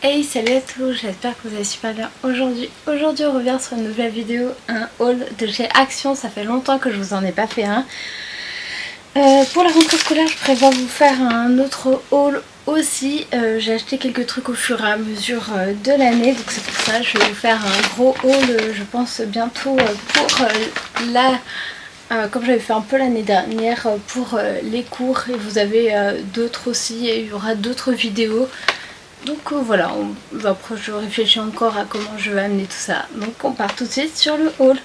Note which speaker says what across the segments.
Speaker 1: Hey, salut à tous, j'espère que vous allez super bien aujourd'hui. Aujourd'hui on revient sur une nouvelle vidéo, un haul de chez Action. Ça fait longtemps que je vous en ai pas fait un. Pour la rentrée scolaire je prévois vous faire un autre haul aussi. J'ai acheté quelques trucs au fur et à mesure de l'année, donc c'est pour ça que je vais vous faire un gros haul je pense bientôt pour comme j'avais fait un peu l'année dernière pour les cours, et vous avez d'autres aussi, et il y aura d'autres vidéos. Donc voilà, après je réfléchis encore à comment je vais amener tout ça. Donc on part tout de suite sur le haul.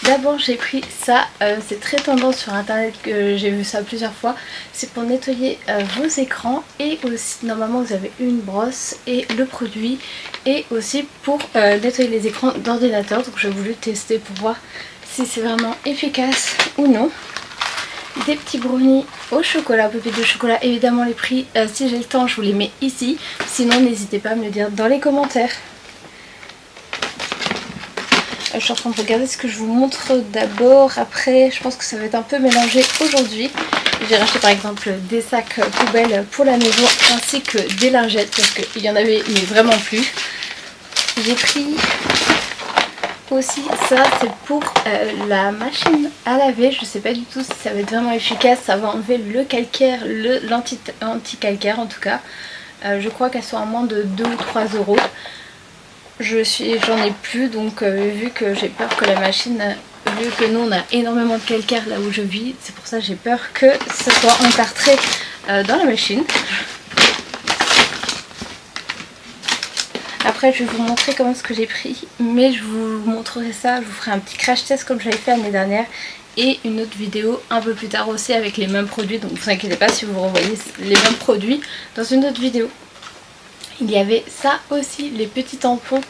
Speaker 1: D'abord j'ai pris ça, c'est très tendance sur internet, que j'ai vu ça plusieurs fois. C'est pour nettoyer vos écrans, et aussi normalement vous avez une brosse et le produit, et aussi pour nettoyer les écrans d'ordinateur. Donc j'ai voulu tester pour voir si c'est vraiment efficace ou non. Des petits brownies au chocolat, pépites de chocolat, évidemment les prix, si j'ai le temps je vous les mets ici, sinon n'hésitez pas à me le dire dans les commentaires. Je suis en train de regarder ce que je vous montre d'abord, après je pense que ça va être un peu mélangé aujourd'hui. J'ai racheté par exemple des sacs poubelles pour la maison, ainsi que des lingettes, parce qu'il y en avait mais vraiment plus. J'ai pris aussi ça, c'est pour la machine à laver. Je sais pas du tout si ça va être vraiment efficace, ça va enlever le calcaire, l'anti-calcaire en tout cas. Je crois qu'elles sont à moins de 2 ou 3 euros. J'en ai plus, donc vu que j'ai peur que la machine, vu que nous on a énormément de calcaire là où je vis, c'est pour ça que j'ai peur que ça soit entartré dans la machine. Après je vais vous montrer comment ce que j'ai pris, mais je vous montrerai ça, je vous ferai un petit crash test comme j'avais fait l'année dernière, et une autre vidéo un peu plus tard aussi avec les mêmes produits, donc vous inquiétez pas si vous revoyez les mêmes produits dans une autre vidéo. Il y avait ça aussi, les petits tampons,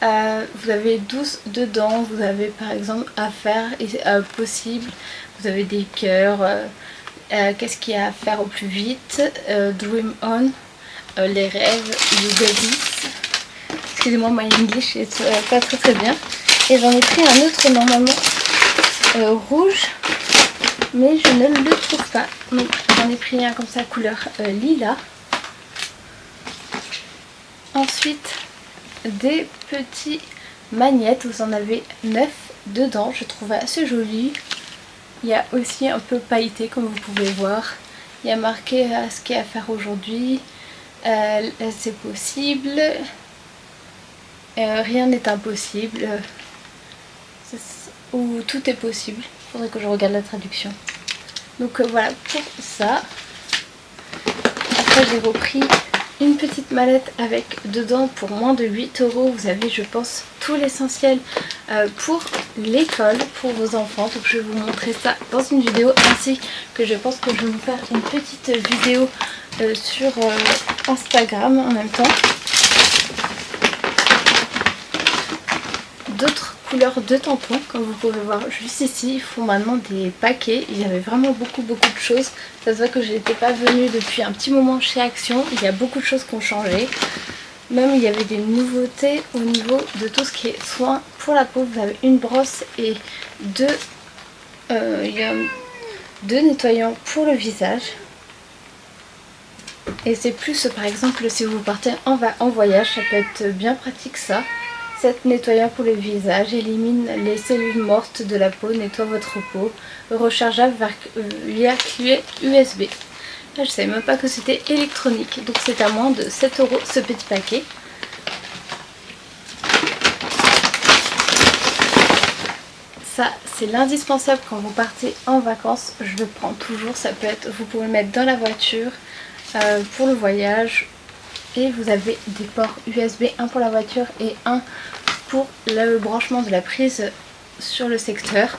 Speaker 1: vous avez 12 dedans, vous avez par exemple à faire possible, vous avez des cœurs, qu'est-ce qu'il y a à faire au plus vite, Dream On, les rêves, les babies. Excusez-moi, my English est pas très bien. Et j'en ai pris un autre normalement rouge, mais je ne le trouve pas. Donc j'en ai pris un comme ça couleur lilas. Ensuite des petits magnettes, vous en avez 9 dedans, je trouve assez joli. Il y a aussi un peu pailleté comme vous pouvez voir. Il y a marqué ce qu'il y a à faire aujourd'hui, c'est possible. Rien n'est impossible, ou tout est possible. Il faudrait que je regarde la traduction. Donc voilà pour ça. Après j'ai repris une petite mallette avec dedans pour moins de 8 euros. Vous avez je pense tout l'essentiel pour l'école, pour vos enfants. Donc je vais vous montrer ça dans une vidéo, ainsi que je pense que je vais vous faire une petite vidéo sur Instagram en même temps. D'autres couleurs de tampons, comme vous pouvez voir juste ici. Ils font maintenant des paquets, il y avait vraiment beaucoup de choses. Ça se voit que je n'étais pas venue depuis un petit moment chez Action, il y a beaucoup de choses qui ont changé. Même il y avait des nouveautés au niveau de tout ce qui est soins pour la peau. Vous avez une brosse et deux nettoyants pour le visage. Et c'est plus par exemple si vous partez en voyage, ça peut être bien pratique ça. Cet nettoyant pour le visage élimine les cellules mortes de la peau, nettoie votre peau, rechargeable via clé USB. Là, je ne savais même pas que c'était électronique, donc c'est à moins de 7 euros ce petit paquet. Ça, c'est l'indispensable quand vous partez en vacances. Je le prends toujours, ça peut être, vous pouvez le mettre dans la voiture pour le voyage. Et vous avez des ports USB, un pour la voiture et un pour le branchement de la prise sur le secteur.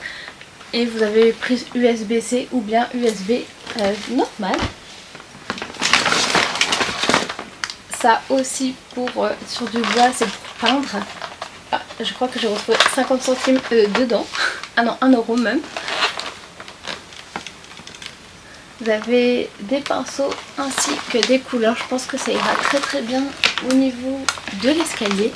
Speaker 1: Et vous avez prise USB-C ou bien USB normal. Ça aussi pour sur du bois, c'est pour peindre. Ah, je crois que j'ai retrouvé 50 centimes dedans. Ah non, 1 euro même. Vous avez des pinceaux ainsi que des couleurs. Je pense que ça ira très bien au niveau de l'escalier.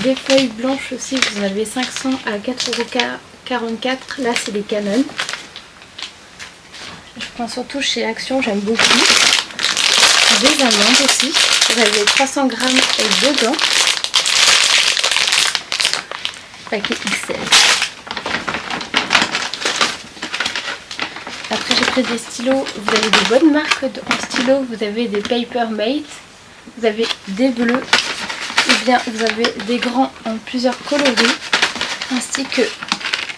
Speaker 1: Des feuilles blanches aussi, vous en avez 500 à 4,44 €. Là c'est les Canon. Enfin, surtout chez Action, j'aime beaucoup. Des amandes aussi. Vous avez 300 grammes dedans. Paquet XL. Après j'ai pris des stylos. Vous avez des bonnes marques en stylo. Vous avez des Papermate. Vous avez des bleus. Et bien vous avez des grands en plusieurs coloris. Ainsi que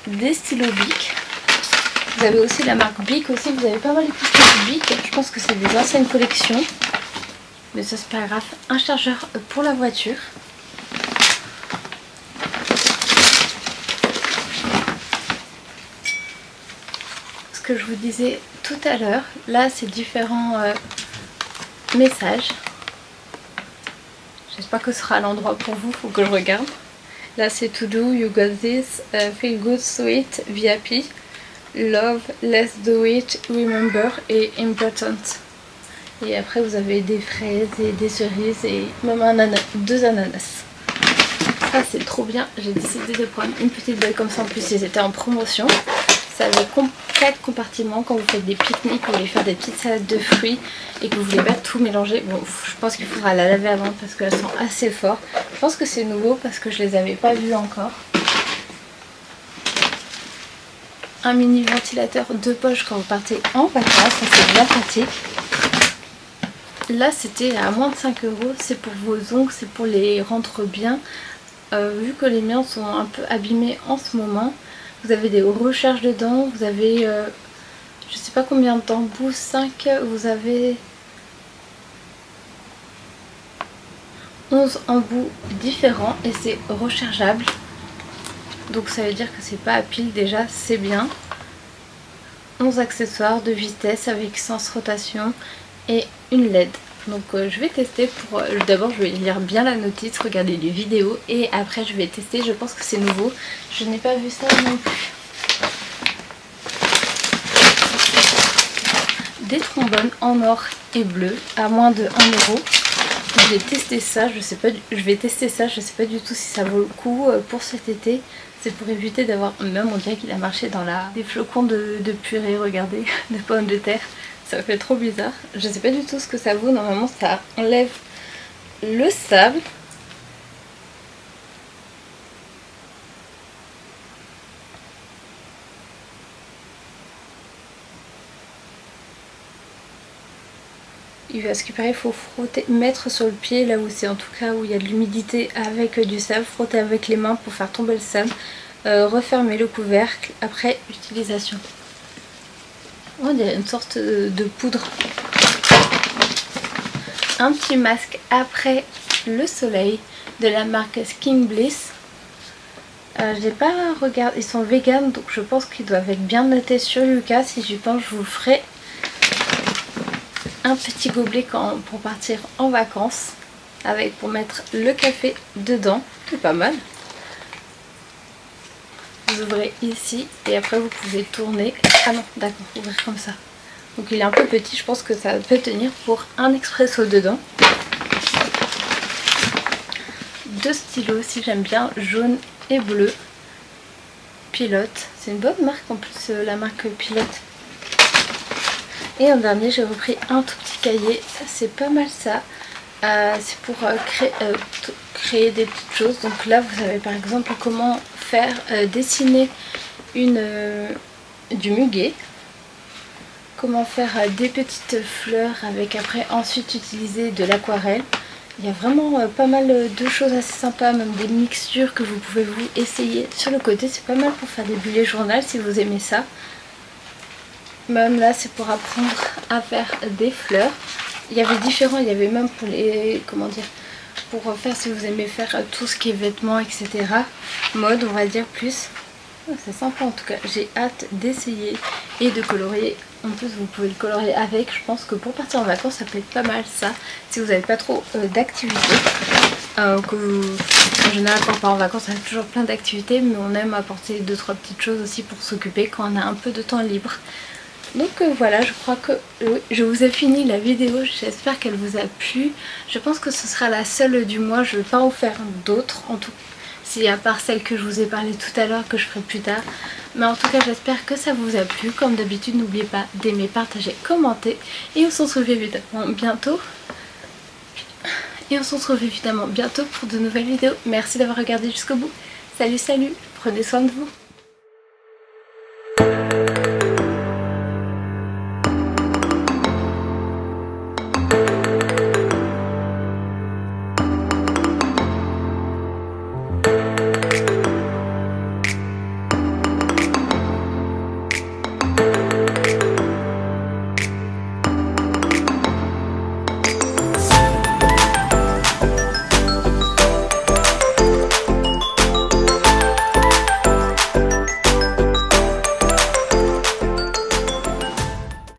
Speaker 1: des stylos Bic. Vous avez aussi la marque Bic aussi. Vous avez pas mal de petits Bic. Je pense que c'est des anciennes collections. Mais ça c'est pas grave. Un chargeur pour la voiture. Ce que je vous disais tout à l'heure, là c'est différents messages. J'espère que ce sera à l'endroit pour vous, faut que je regarde. Là c'est to do, you got this, feel good, sweet, be happy, love, let's do it, remember et important. Et après vous avez des fraises et des cerises et même deux ananas. Ça c'est trop bien, j'ai décidé de prendre une petite boîte comme ça, en plus ils étaient en promotion. Ça avait 4 compartiments quand vous faites des pique-niques, vous voulez faire des petites salades de fruits et que vous voulez pas tout mélanger. Bon, je pense qu'il faudra la laver avant parce qu'elle sent assez fort. Je pense que c'est nouveau parce que je les avais pas vus encore. Un mini ventilateur de poche quand vous partez en vacances, ça c'est bien pratique. Là c'était à moins de 5 €, c'est pour vos ongles, c'est pour les rendre bien. Vu que les miens sont un peu abîmés en ce moment. Vous avez des recharges dedans, vous avez je sais pas combien d'embouts, 5, vous avez 11 embouts différents et c'est rechargeable. Donc ça veut dire que c'est pas à pile, déjà c'est bien. 11 accessoires de vitesse avec sens rotation et une LED. Donc je vais tester pour... D'abord je vais lire bien la notice, regarder les vidéos et après je vais tester. Je pense que c'est nouveau. Je n'ai pas vu ça non plus. Des trombones en or et bleu à moins de 1 €. Je vais tester ça, je sais pas du tout si ça vaut le coup pour cet été. C'est pour éviter d'avoir... Même on dirait qu'il a marché dans des flocons de purée, regardez, de pommes de terre. Ça fait trop bizarre. Je sais pas du tout ce que ça vaut. Normalement ça enlève le sable. À ce qui paraît, il faut frotter, mettre sur le pied là où c'est en tout cas où il y a de l'humidité avec du sable, frotter avec les mains pour faire tomber le sable, refermer le couvercle après utilisation. On dirait une sorte de poudre. Un petit masque après le soleil de la marque Skin Bliss. J'ai pas regardé, ils sont vegan donc je pense qu'ils doivent être bien notés sur Yuka. Si j'y pense, je vous ferai un petit gobelet pour partir en vacances avec pour mettre le café dedans. C'est pas mal. Vous ouvrez ici et après vous pouvez tourner. Ah non, d'accord, ouvrir comme ça. Donc il est un peu petit, je pense que ça peut tenir pour un expresso dedans. Deux stylos aussi, j'aime bien, jaune et bleu. Pilote, c'est une bonne marque en plus, la marque Pilote. Et en dernier, j'ai repris un tout petit cahier, c'est pas mal ça. C'est pour créer des petites choses. Donc là, vous savez par exemple comment faire dessiner du muguet. Comment faire des petites fleurs avec après ensuite utiliser de l'aquarelle. Il y a vraiment pas mal de choses assez sympas, même des mixtures que vous pouvez vous essayer sur le côté. C'est pas mal pour faire des bullets journal si vous aimez ça. Même là c'est pour apprendre à faire des fleurs. Il y avait différents, il y avait même pour les, comment dire, pour faire si vous aimez faire tout ce qui est vêtements etc. Mode on va dire plus. C'est sympa en tout cas, j'ai hâte d'essayer et de colorier. En plus vous pouvez le colorier avec, je pense que pour partir en vacances ça peut être pas mal ça. Si vous n'avez pas trop d'activités. En général quand on part en vacances on a toujours plein d'activités, mais on aime apporter 2-3 petites choses aussi pour s'occuper quand on a un peu de temps libre. Donc voilà, je crois que je vous ai fini la vidéo, j'espère qu'elle vous a plu. Je pense que ce sera la seule du mois, je ne vais pas en faire d'autres en tout cas. Si à part celle que je vous ai parlé tout à l'heure que je ferai plus tard. Mais en tout cas j'espère que ça vous a plu. Comme d'habitude n'oubliez pas d'aimer, partager, commenter. Et on se retrouve évidemment bientôt. Pour de nouvelles vidéos. Merci d'avoir regardé jusqu'au bout. Salut, prenez soin de vous.